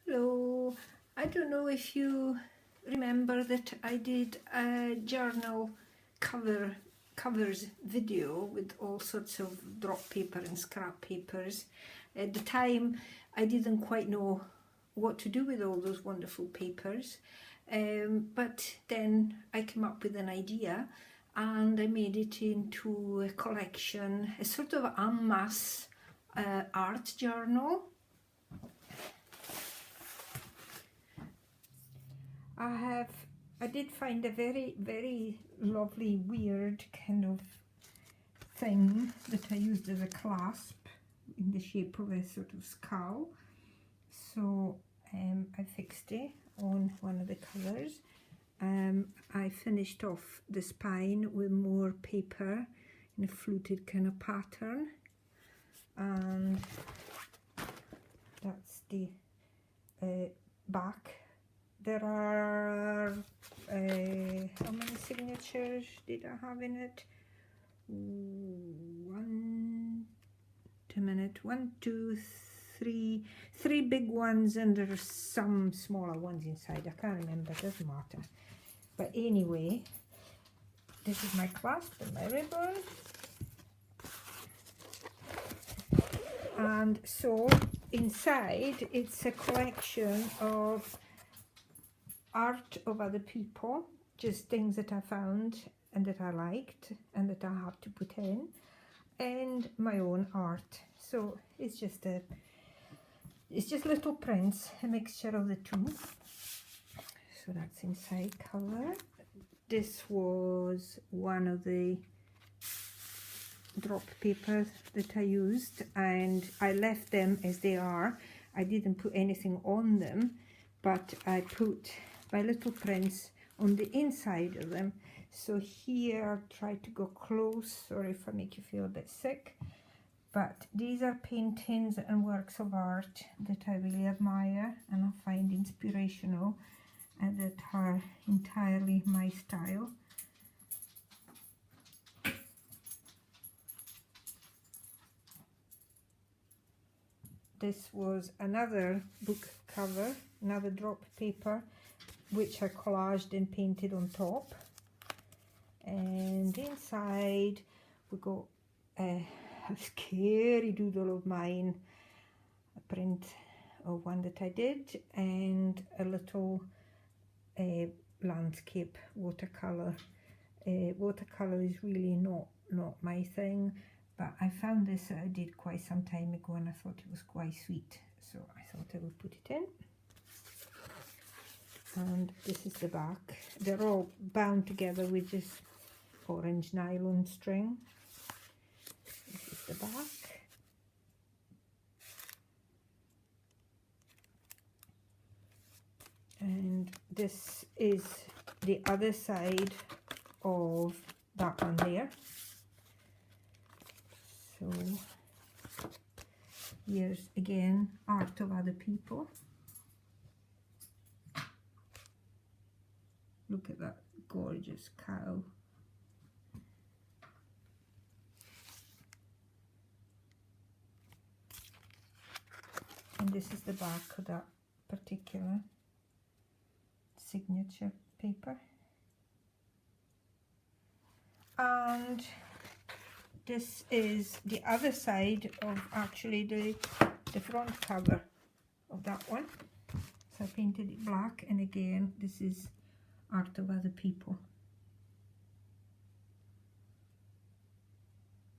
Hello, I don't know if you remember that I did a journal covers video with all sorts of drop paper and scrap papers. At the time I didn't quite know what to do with all those wonderful papers, but then I came up with an idea and I made it into a collection, a sort of en masse art journal. I did find a very lovely weird kind of thing that I used as a clasp in the shape of a sort of skull. So I fixed it on one of the colours. I finished off the spine with more paper in a fluted kind of pattern, and that's the back. There are, how many signatures did I have in it? Three big ones, and there's some smaller ones inside. I can't remember, it doesn't matter. But anyway, this is my clasp and my ribbon. And so inside it's a collection of art of other people, just things that I found and that I liked and that I have to put in, and my own art. So it's just little prints, a mixture of the two. So that's inside cover. This was one of the drop papers that I used, and I left them as they are. I didn't put anything on them, but I put my little prints on the inside of them. So here I'll try to go close. Sorry if I make you feel a bit sick, but these are paintings and works of art that I really admire and I find inspirational and that are entirely my style. This was another book cover, another drop paper, which I collaged and painted on top. And inside we got a scary doodle of mine, a print of one that I did, and a little landscape watercolor. Watercolor is really not my thing, but I found this that I did quite some time ago and I thought it was quite sweet, so I thought I would put it in. And this is the back. They're all bound together with this orange nylon string. This is the back. And this is the other side of that one there. So here's again art of other people. Look at that gorgeous cow. And this is the back of that particular signature paper. And this is the other side of actually the front cover of that one. So I painted it black, and again this is art of other people.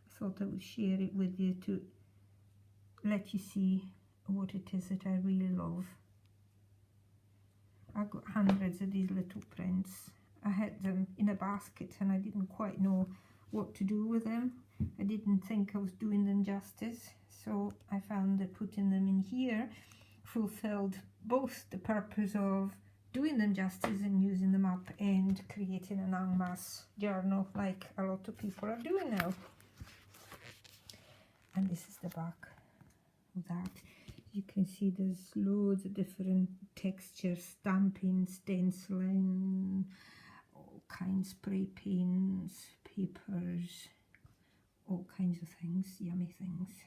I thought I would share it with you to let you see what it is that I really love. I've got hundreds of these little prints. I had them in a basket and I didn't quite know what to do with them. I didn't think I was doing them justice, so I found that putting them in here fulfilled both the purpose of doing them justice and using them up and creating an en masse journal like a lot of people are doing now. And this is the back of that. You can see there's loads of different textures, stamping, stenciling, all kinds, spray paints, papers, all kinds of things, yummy things.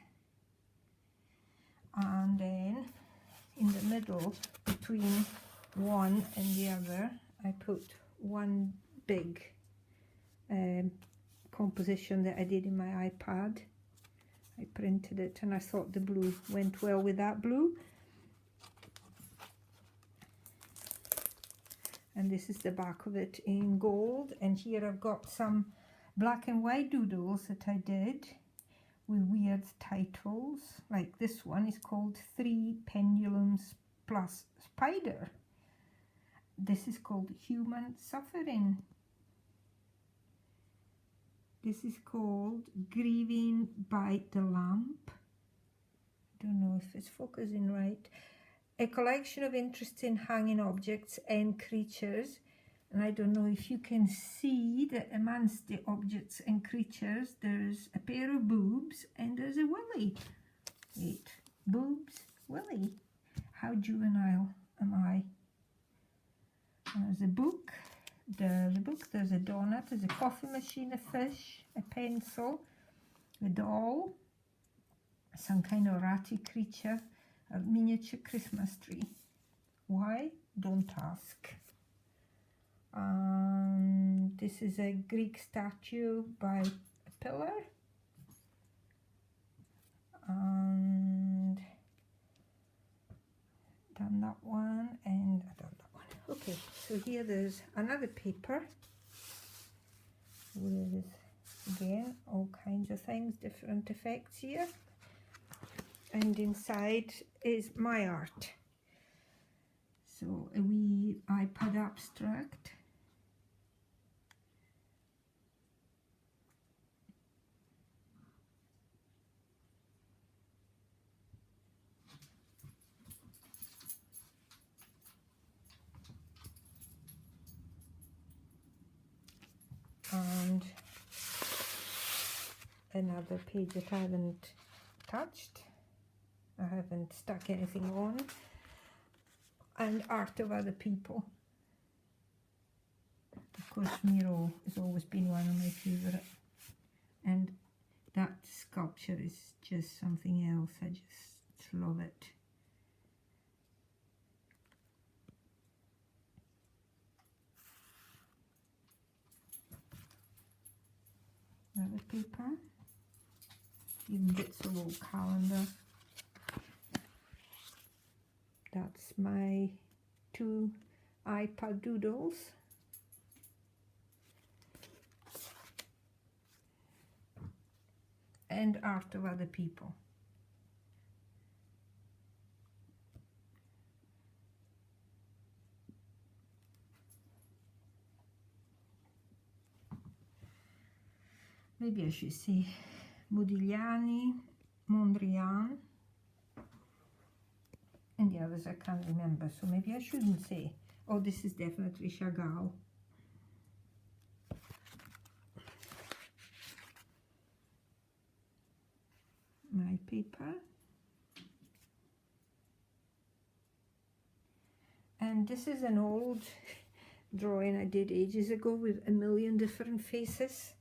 And then in the middle between one and the other, I put one big composition that I did in my iPad. I printed it and I thought the blue went well with that blue. And this is the back of it in gold, and here I've got some black and white doodles that I did with weird titles, like this one is called 3 Pendulums Plus Spider. This is called Human Suffering. This is called Grieving by the Lamp. I don't know if it's focusing right. A collection of interesting hanging objects and creatures. And I don't know if you can see that amongst the objects and creatures, there's a pair of boobs and there's a willy. Wait, boobs, willy. How juvenile am I? There's a book. There's a book, there's a donut, there's a coffee machine, a fish, a pencil, a doll, some kind of ratty creature, a miniature Christmas tree. Why? Don't ask. This is a Greek statue by a pillar. And done that one, and I done that one. Okay, so here there's another paper with, again, all kinds of things, different effects here. And inside is my art. So a wee iPad abstract. And another page that I haven't touched. I haven't stuck anything on. And art of other people. Of course, Miro has always been one of my favourite. And that sculpture is just something else. I just love it. Another paper. Even bits of old calendar. That's my 2 iPad doodles. And art of other people. Maybe I should say Modigliani, Mondrian, and the others I can't remember, so maybe I shouldn't say. Oh, this is definitely Chagall. My paper. And this is an old drawing I did ages ago with a million different faces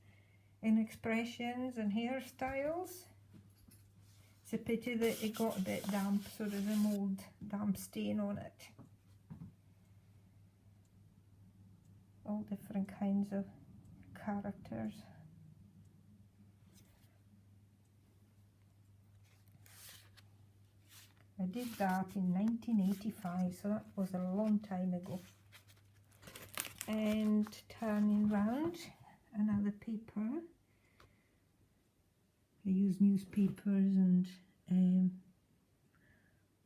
and expressions and hairstyles. It's a pity that it got a bit damp, so there's a mold damp stain on it. All different kinds of characters. I did that in 1985, so that was a long time ago. And turning round, another paper. I use newspapers and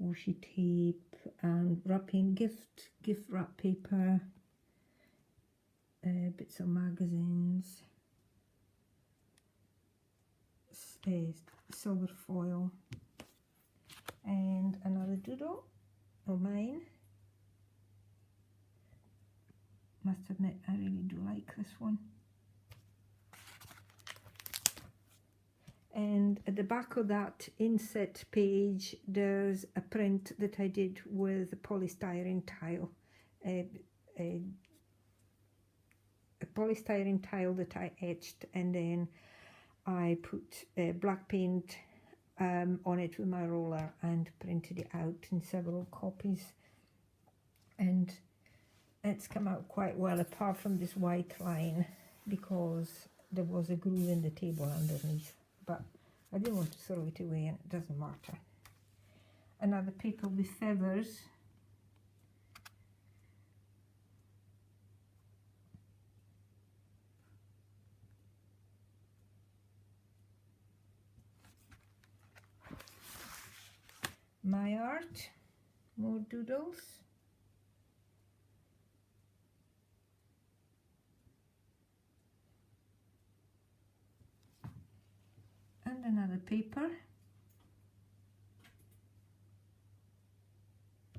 washi tape and wrapping, gift wrap paper, bits of magazines, silver foil, and another doodle of mine. Must admit, I really do like this one. And at the back of that inset page, there's a print that I did with a polystyrene tile. A polystyrene tile that I etched, and then I put black paint on it with my roller and printed it out in several copies, and it's come out quite well, apart from this white line, because there was a groove in the table underneath, but I didn't want to throw it away, and it doesn't matter. Another paper with feathers. My Art, more doodles. And another paper.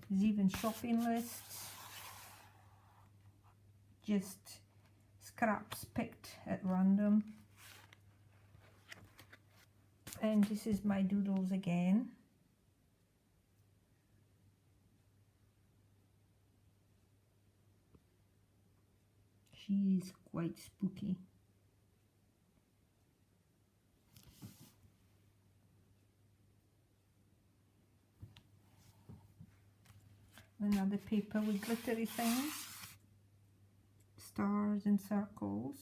There's even shopping lists, just scraps picked at random. And this is my doodles again. She is quite spooky. Another paper with glittery things, stars and circles.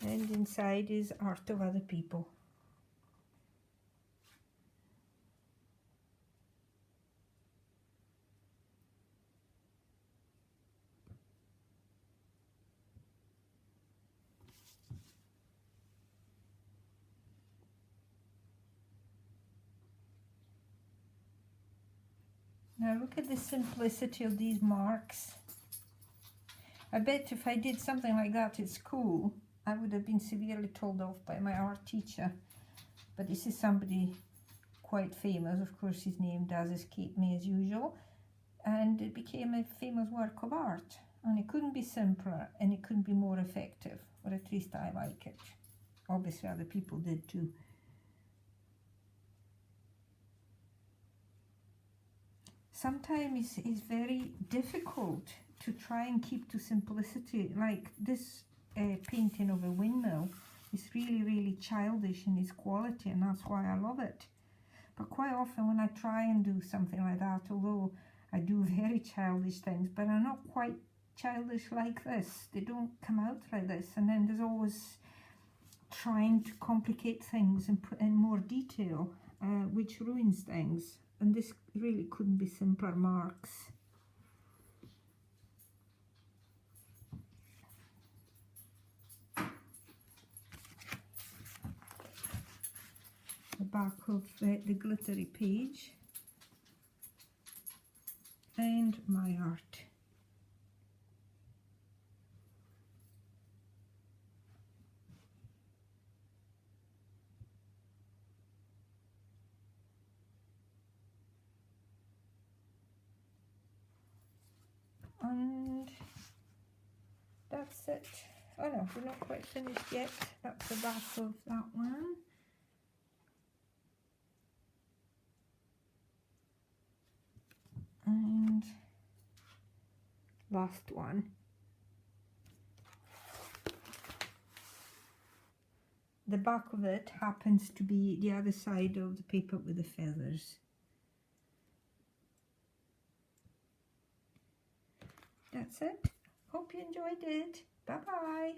And inside is art of other people. Now look at the simplicity of these marks. I bet if I did something like that at school, I would have been severely told off by my art teacher. But this is somebody quite famous. Of course, his name does escape me as usual. And it became a famous work of art. And it couldn't be simpler, and it couldn't be more effective. Or at least I like it. Obviously other people did too. Sometimes it's very difficult to try and keep to simplicity. Like this painting of a windmill is really, really childish in its quality, and that's why I love it. But quite often when I try and do something like that, although I do very childish things, but I'm not quite childish like this. They don't come out like this. And then there's always trying to complicate things and put in more detail, which ruins things. And this really couldn't be simpler marks. The back of the glittery page. And my art. And that's it. Oh no, we're not quite finished yet. That's the back of that one. And last one. The back of it happens to be the other side of the paper with the feathers. That's it. Hope you enjoyed it. Bye bye.